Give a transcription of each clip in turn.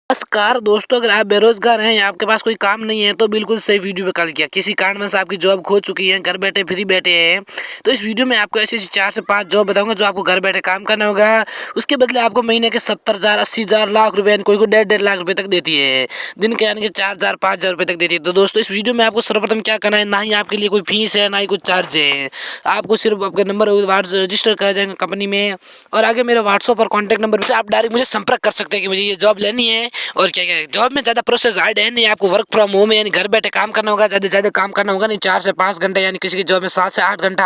नमस्कार दोस्तों, अगर आप बेरोजगार हैं या आपके पास कोई काम नहीं है तो बिल्कुल सही वीडियो पे कॉल किया। किसी कारणवश आपकी जॉब खो चुकी है, घर बैठे फ्री बैठे हैं, तो इस वीडियो में आपको ऐसी 4 से 5 जॉब बताऊंगा जो आपको घर बैठे काम करना होगा। उसके बदले आपको महीने के 70,000 80,000 लाख रुपए, कोई को 1.5 लाख रुपए तक देती है। दिन के यानी कि 4,000 5,000 रुपए तक देती है। तो दोस्तों इस वीडियो में आपको सर्वप्रथम क्या करना है, ना ही आपके लिए कोई फीस है ना ही कुछ चार्ज है। आपको सिर्फ आपके नंबर रजिस्टर कर जाएंगे कंपनी में, और आगे मेरे व्हाट्सएप और कॉन्टैक्ट नंबर से आप डायरेक्ट मुझे संपर्क कर सकते हैं कि मुझे ये जॉब लेनी है। और क्या क्या जॉब में ज़्यादा प्रोसेस हार्ड है नहीं, आपको वर्क फ्रॉम होम यानी घर बैठे काम करना होगा। ज़्यादा काम करना होगा नहीं, 4 से 5 घंटे, यानी किसी की जॉब में 7 से 8 घंटा।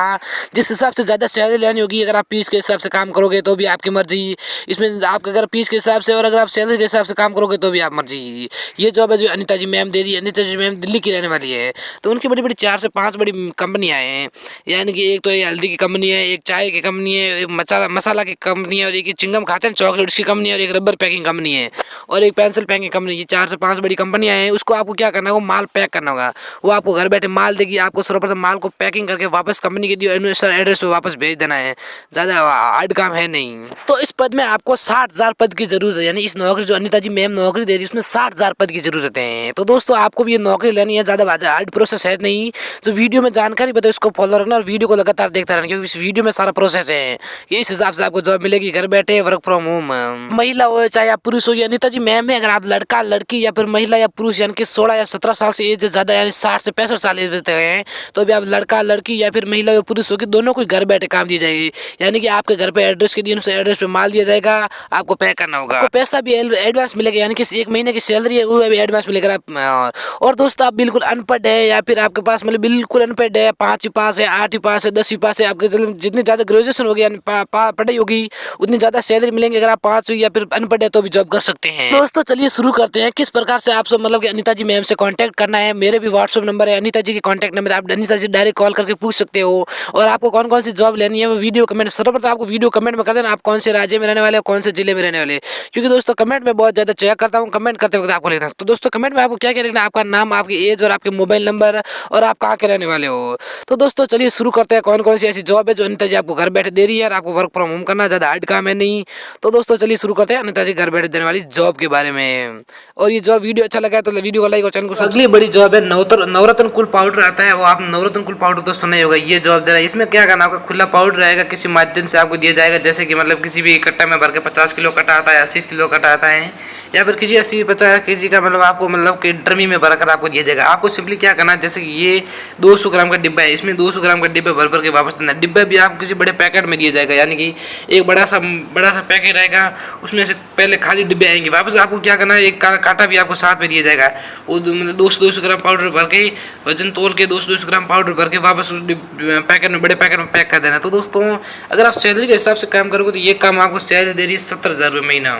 जिस हिसाब से ज़्यादा सैलरी लेनी होगी, अगर आप पीस के हिसाब से काम करोगे तो भी आपकी मर्जी। इसमें आप अगर पीस के हिसाब से और अगर आप सैलरी के हिसाब से काम करोगे तो भी आप मर्जी। ये जॉब है जो अनिता जी मैम दे रही है। अनिता जी मैम दिल्ली की रहने वाली है, तो उनकी बड़ी बड़ी 4 से 5 बड़ी कंपनियाँ हैं। यानी कि एक तो ये हल्दी की कंपनी है, एक चाय की कंपनी है, एक मसाला की कंपनी है, और एक चिंगम खाते हैं चॉकलेट उसकी कंपनी है, और एक रबर पैकिंग कंपनी है, और एक पेंसिल पैकिंग कंपनी। ये 4 से 5 बड़ी कंपनियां हैं। उसको आपको क्या करना है, वो माल पैक करना होगा। वो आपको घर बैठे माल देगी, आपको सर्वप्रथम माल को पैकिंग करके वापस कंपनी के दिए एड्रेस पे वापस भेज देना है। ज़्यादा हार्ड काम है नहीं। तो इस पद में आपको 60,000 पद की जरूरत है, यानी इस नौकरी जो अनिता जी मैम नौकरी दे रही है उसमें 60,000 पद की जरूरत है। तो दोस्तों आपको भी ये नौकरी लेनी है, ज़्यादा हार्ड प्रोसेस है नहीं। जो वीडियो में जानकारी बताओ इसको फॉलो रखना, और वीडियो को लगातार देखता रहना, क्योंकि इस वीडियो में सारा प्रोसेस है। ये इस हिसाब से आपको जॉब मिलेगी घर बैठे, वर्क फ्रॉम होम। महिला हो चाहे आप पुरुष हो, या अनिता जी मैम में अगर आप लड़का लड़की या फिर महिला या पुरुष यानी कि 16 या 17 साल से एज ज़्यादा यानी 60 से 65 साल एज तक हैं, तो भी आप लड़का लड़की या फिर महिला या पुरुष हो कि दोनों को घर बैठे काम दी जाएगी। यानी कि आपके घर पे एड्रेस के दिए उस एड्रेस पे माल दिया जाएगा, आपको पैक करना होगा। आपको पैसा भी एडवांस मिलेगा, यानी कि 1 महीने की सैलरी है वो भी एडवांस मिलेगा आप। और दोस्तों आप बिल्कुल अनपढ़ है या फिर आपके पास मतलब बिल्कुल अनपढ़ है, 5वीं पास है, 8वीं पास है, 10वीं पास है, आपके जितनी ज़्यादा ग्रेजुएशन होगी यानी पढ़ाई होगी उतनी ज़्यादा सैलरी मिलेंगे। अगर आप 5वीं या फिर अनपढ़ है तो भी जॉब कर सकते हैं। दोस्तों चलिए शुरू करते हैं किस प्रकार से आपसे मतलब कि अनिता जी मैम से कांटेक्ट करना है। मेरे भी व्हाट्सएप नंबर है, अनिता जी के कांटेक्ट नंबर, आप अनिता जी डायरेक्ट कॉल करके पूछ सकते हो। और आपको कौन कौन सी जॉब लेनी है वो वीडियो कमेंट, सर्वप्रथम आपको वीडियो कमेंट में कर देना आप कौन से राज्य में रहने वाले हो, कौन से जिले में रहने वाले। क्योंकि दोस्तों कमेंट में बहुत ज़्यादा चेक करता हूँ, कमेंट करते वक्त आपको लिखना। तो दोस्तों कमेंट में आपको क्या क्या लिखना है, आपका नाम, आपकी एज और आपके मोबाइल नंबर, और आप कहाँ के रहने वाले हो। तो दोस्तों चलिए शुरू करते हैं कौन कौन सी ऐसी जॉब है जो अनिता जी आपको घर बैठे दे रही है, और आपको वर्क फ्रॉम होम करना ज़्यादा हार्ड काम है नहीं। तो दोस्तों चलिए शुरू करते हैं अनिता जी घर बैठे देने वाली जॉब के बारे में। और ये जॉब वीडियो अच्छा लगा है तो वीडियो को लाइक और चैनल को। अगली बड़ी जॉब है नवरत्न कूल पाउडर आता है, वो आप नवरत्न कूल पाउडर तो सुना ही होगा। ये जॉब दे रहा है, इसमें क्या करना, आपका खुला पाउडर रहेगा, किसी माध्यम से आपको दिया जाएगा। जैसे कि मतलब किसी भी कट्टा में भर के 50 किलो कट्टा आता है, 80 किलो कट्टा आता है, या फिर किसी 80-50 केजी का मतलब आपको मतलब कि ड्रमी में भरकर आपको दिया जाएगा। आपको सिंपली क्या करना है, जैसे कि ये 200 ग्राम का डिब्बा है, इसमें 200 ग्राम का डिब्बा भर भर के वापस देना। डिब्बा भी आपको किसी बड़े पैकेट में दिया जाएगा, यानी कि एक बड़ा सा पैकेट रहेगा, उसमें से पहले खाली डिब्बे आएंगे। वापस आपको क्या करना है, एक कांटा भी आपको साथ में दिया जाएगा। वो मतलब 200 ग्राम पाउडर भर के, वजन तोल के 200 ग्राम पाउडर भर के वापस उस पैकेट में, बड़े पैकेट में पैक कर देना। तो दोस्तों अगर आप सैलरी के हिसाब से काम करोगे तो ये काम आपको सैलरी दे रही है 70,000 रुपये महीना।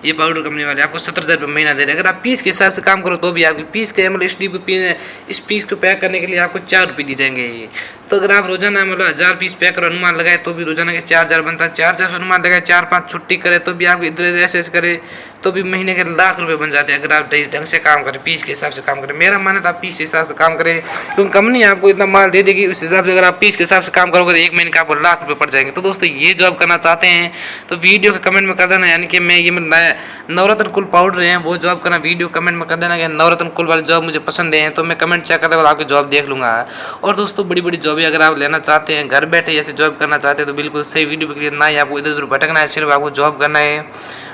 ये पाउडर कंपनी वाले आपको 70,000 रुपये महीना दे रहे हैं। अगर आप पीस के हिसाब से काम करो तो भी आपकी पीस के मतलब इस पीस को पैक करने के लिए आपको 4 रुपये दी जाएंगे। तो अगर आप रोजाना मतलब 1000 पीस पैक करो अनुमान लगाए तो भी रोजाना के 4,000 बनता है। 4,000 अनुमान लगाए, 4-5 छुट्टी करे तो भी आप इधर ऐसे ऐसे करे तो भी महीने के लाख रुपए बन जाते हैं। अगर आप ढंग से काम करें, पीस के हिसाब से काम करें। मेरा मानना था आप पीस के हिसाब से काम करें, क्योंकि कंपनी आपको इतना माल दे देगी, उस हिसाब से अगर आप पीस के हिसाब से काम करोगे तो 1 महीने का आपको लाख रुपए पड़ जाएंगे। तो दोस्तों ये जॉब करना चाहते हैं तो वीडियो के कमेंट में कर देना, यानी कि मैं ये नवरत्न कुल पाउडर है वो जॉब करना, वीडियो कमेंट में कर देना कि नवरत्न कुल वाली जॉब मुझे पसंद है, तो मैं कमेंट चेक करते हुए आपकी जॉब देख लूँगा। और दोस्तों बड़ी बड़ी जॉब अगर आप लेना चाहते हैं, घर बैठे ऐसे जॉब करना चाहते हैं, तो बिल्कुल सही वीडियो के लिए ना ही आपको इधर उधर भटकना है, सिर्फ आपको जॉब करना है।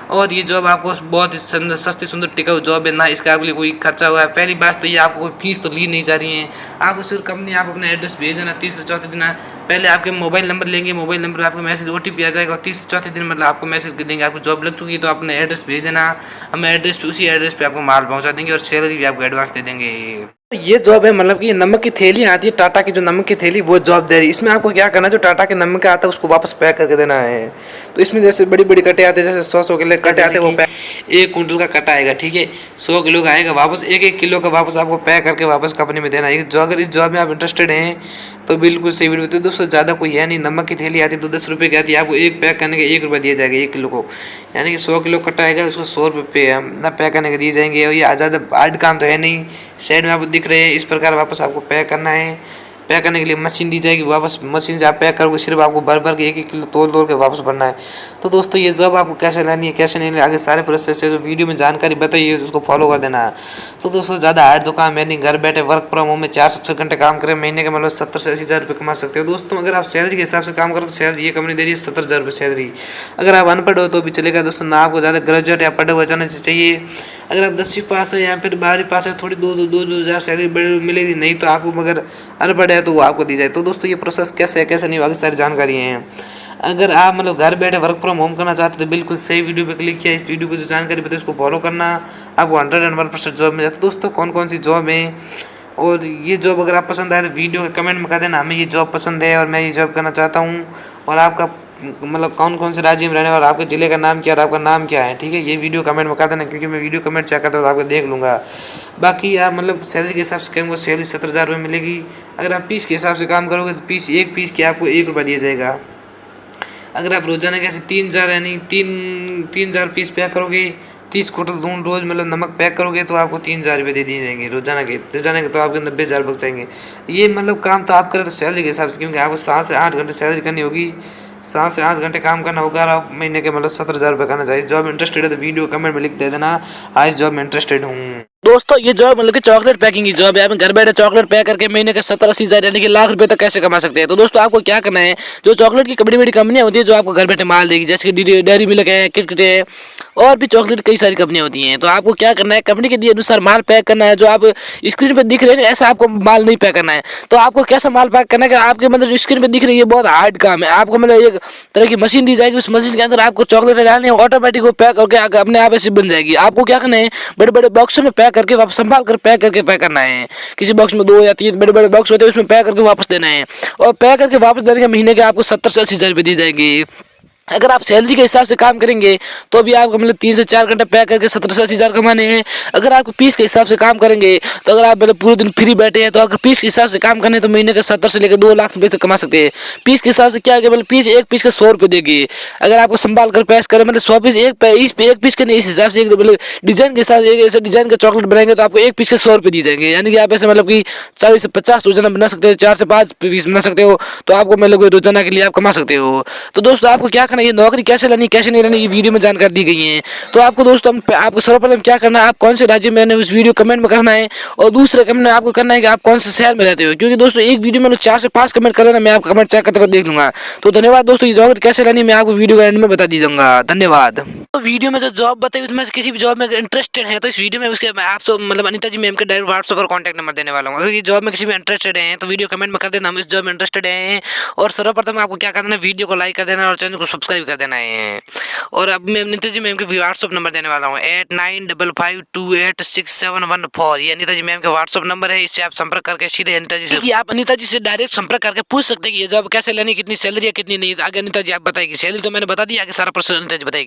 और ये जॉब आपको बहुत ही सस्ती सुंदर टिकाऊ जॉब है, ना इसका आपके लिए कोई खर्चा हुआ है। पहली बात तो ये आपको कोई फीस तो ली नहीं जा रही है, आपको सिर्फ कंपनी आप अपना एड्रेस भेज देना। तीसरे चौथे दिन पहले आपके मोबाइल नंबर लेंगे, मोबाइल नंबर पर आपको मैसेज OTP आ जाएगा, और तीसरे चौथे दिन मतलब आपको मैसेज देंगे आपको जॉब लग चुकी है, तो अपना एड्रेस भेज देना। हम एड्रेस पे उसी एड्रेस पे आपको माल पहुँचा देंगे, और सैलरी भी आपको एडवांस दे देंगे। ये जॉब है मतलब कि नमक की थैली आती है टाटा की, जो नमक की थैली वो जॉब दे रही है। इसमें आपको क्या करना है, जो टाटा के नमक का आता है उसको वापस पैक करके देना है। तो इसमें जैसे बड़ी बड़ी कटे आते हैं, जैसे 100 किलो कटे आते हैं, वो 1 कुंटल का कटा आएगा, ठीक है, 100 किलो का आएगा, वापस 1-1 किलो का वापस आपको पैक करके वापस कंपनी में देना है। जो अगर इस जॉब में आप इंटरेस्टेड हैं तो बिल्कुल सही वीडियो। तो दोस्तों ज़्यादा कोई है नहीं, नमक की थैली आती है तो 10 रुपये की आती है, आपको एक पैक करने के 1 रुपये दिया जाएगा 1 किलो को, यानी कि 100 किलो कटा आएगा उसको 100 रुपये ना पैक करने के दिए जाएंगे। और ये ज़्यादा हार्ड काम तो है नहीं, साइड में आपको दिख रहे हैं इस प्रकार वापस आपको पैक करना है। पैक करने के लिए मशीन दी जाएगी, वापस मशीन से आप पैक करोगे, सिर्फ आपको भर भर के 1-1 किलो तोल के वापस भरना है। तो दोस्तों ये जॉब आपको कैसे लेनी है कैसे नहीं, आगे सारे प्रोसेस है जो वीडियो में जानकारी बताई है उसको फॉलो कर देना है। तो दोस्तों ज़्यादा हार्ड तो काम है नहीं, घर बैठे वर्क फ्रॉम होम में 4 से 6 घंटे काम करें, महीने के मतलब 70 से 80 हज़ार रुपये कमा सकते हो। दोस्तों अगर आप सैलरी के हिसाब से काम करो तो सैलरी ये कंपनी दे रही है 70,000 रुपये सैलरी। अगर आप अनपढ़ हो तो भी चलेगा दोस्तों, ना आपको ज़्यादा ग्रेजुएट या पढ़े हुए जाना चाहिए। अगर आप 10वीं पास है या फिर 12वीं पास है थोड़ी 2-2 हज़ार सैलरी बड़ी मिलेगी, नहीं तो आपको मगर अनपढ़ है तो वो आपको दी जाए। तो दोस्तों ये प्रोसेस कैसे है कैसे नहीं, बाकी सारी जानकारी हैं। अगर आप मतलब घर बैठे वर्क फ्रॉम होम करना चाहते हो तो बिल्कुल सही वीडियो पे क्लिक किया, इस वीडियो को जो जानकारी बताई उसको फॉलो करना, आपको 101% जॉब मिल जाती है। दोस्तों कौन कौन सी जॉब है और ये जॉब अगर आप पसंद आए तो वीडियो के कमेंट में कर देना हमें ये जॉब पसंद है और मैं ये जॉब करना चाहता हूँ, और आपका मतलब कौन कौन से राज्य में रहने वाला, आपके ज़िले का नाम क्या है और आपका नाम क्या है, ठीक है। ये वीडियो कमेंट में कर देना क्योंकि मैं वीडियो कमेंट चेक करता हूँ तो आपको देख लूँगा। बाकी आप मतलब सैलरी के हिसाब से करेंगे सैलरी 70,000 रुपये मिलेगी। अगर आप पीस के हिसाब से काम करोगे तो एक पीस के आपको 1 रुपया दिया जाएगा। अगर आप रोजाना कैसे 3,000 यानी 3,000 पीस पैक करोगे, 30 क्विंटल दून रोज मतलब नमक पैक करोगे तो आपको 3,000 रुपये दे दिए जाएंगे रोजाना के तो आपके 90,000 बच जाएंगे। ये मतलब काम तो आप करें तो सैलरी के हिसाब से, क्योंकि आपको 7 से 8 घंटे सैलरी करनी होगी, 7 से 8 घंटे काम करना होगा और आप महीने के मतलब 70,000 रुपये करना चाहिए। जॉब में इंटरेस्टेड है तो वीडियो कमेंट में लिख दे देना हाँ इस जॉब में इंटरेस्टेड हूँ। दोस्तों ये जॉब मतलब कि चॉकलेट पैकिंग की जॉब है, आप घर बैठे चॉकलेट पैक करके महीने के 70-80 हज़ार यानी कि लाख रुपए तक कैसे कमा सकते हैं। तो दोस्तों आपको क्या करना है, जो चॉकलेट की बड़ी बड़ी कंपनियां होती है जो आपको घर बैठे माल देगी, जैसे कि डेयरी मिल्क है, किटकैट है और भी चॉकलेट कई सारी कंपनियां होती हैं। तो आपको क्या करना है, कंपनी के दिए अनुसार माल पैक करना है। जो आप स्क्रीन पर दिख रहे हैं ऐसा आपको माल नहीं पैक करना है। तो आपको कैसा माल पैक करना है कि आपके मतलब जो स्क्रीन पर दिख रही है बहुत हार्ड काम है। आपको मतलब एक तरह की मशीन दी जाएगी, उस मशीन के अंदर आपको चॉकलेट डालनी है, ऑटोमेटिक वो पैक करके अपने आप ऐसे बन जाएगी। आपको क्या करना है, बड़े बड़े बॉक्स में पैक करके वापस संभाल कर पैक करके पैक करना है। किसी बॉक्स में 2 या 3 बड़े बड़े बॉक्स होते हैं उसमें पैक करके वापस देना है, और पैक करके वापस देने के महीने के आपको 70 से 80 हज़ार रुपये दी जाएगी। अगर आप सैलरी के हिसाब से काम करेंगे तो भी आपको मतलब 3 से 4 घंटे पैक करके 70 से 80 हज़ार कमाने हैं। अगर आप पीस के हिसाब से काम करेंगे तो अगर आप मतलब पूरे दिन फ्री बैठे हैं तो अगर पीस के हिसाब से काम करने तो महीने के 70 से लेकर 2 लाख रुपये तक कमा सकते हैं। पीस के हिसाब से क्या है मतलब एक पीस के 100 रुपये देगी। अगर आपको संभाल कर पैस करें मतलब 100 पीस एक पीस के नहीं, इस हिसाब से मतलब डिजाइन के साथ एक ऐसे डिजाइन का चॉकलेट बनाएंगे तो आपको एक पीस के 100 रुपये दिए जाएंगे। यानी कि आप ऐसे मतलब कि 40 से 50 रोजाना बना सकते हो, 4 से 5 पीस बना सकते हो, तो आपको मतलब रोजाना के लिए आप कमा सकते हो। तो दोस्तों आपको क्या करना है, ये नौकरी कैसे लेनी कैसे नहीं लेनी ये वीडियो में जानकारी दी गई है। तो आपको दोस्तों आपको सर्वप्रथम क्या करना है, आप कौन से राज्य में रहने उस वीडियो कमेंट में करना है, और दूसरे कमेंट में आपको करना है कि आप कौन से शहर में रहते हो, क्योंकि दोस्तों एक वीडियो में 4 से 5 कमेंट कर देना, मैं आपका कमेंट चेक करते हुए देख लूंगा। तो धन्यवाद दोस्तों, ये नौकरी कैसे लेनी मैं आपको वीडियो के एंड में बता दीजिएगा। धन्यवाद। तो वीडियो में जो जॉब बताई उसमें से किसी भी जॉब में इंटरेस्टेड है तो इस वीडियो में उसके आपसे मतलब अनीता जी मैम के डायरेक्ट व्हाट्सएप पर कॉन्टैक्ट नंबर देने वाला हूँ। अगर ये जॉब में किसी में इंटरेस्टेड हैं तो वीडियो कमेंट में कर देना हम इस जॉब में इंटरेस्टेड हैं, और सर्वप्रथम आपको क्या करना है, वीडियो को लाइक कर देना और चैनल को सब्सक्राइब कर देना है। और अब मैं अनीता जी मैम के व्हाट्सएप नंबर देने वाला हूँ 8955286714। ये अनीता जी मैम के व्हाट्सएप नंबर है, इससे आप संपर्क करके सीधे अनीता जी से आप अनीता जी से डायरेक्ट संपर्क करके पूछ सकते हैं कि ये जॉब कैसे लेनी, कितनी सैलरी है कितनी नहीं। आगे अनीता जी आप बताएगी, सैलरी तो मैंने बता दी, आगे सारा प्रोसेस अनीता जी बताएगी।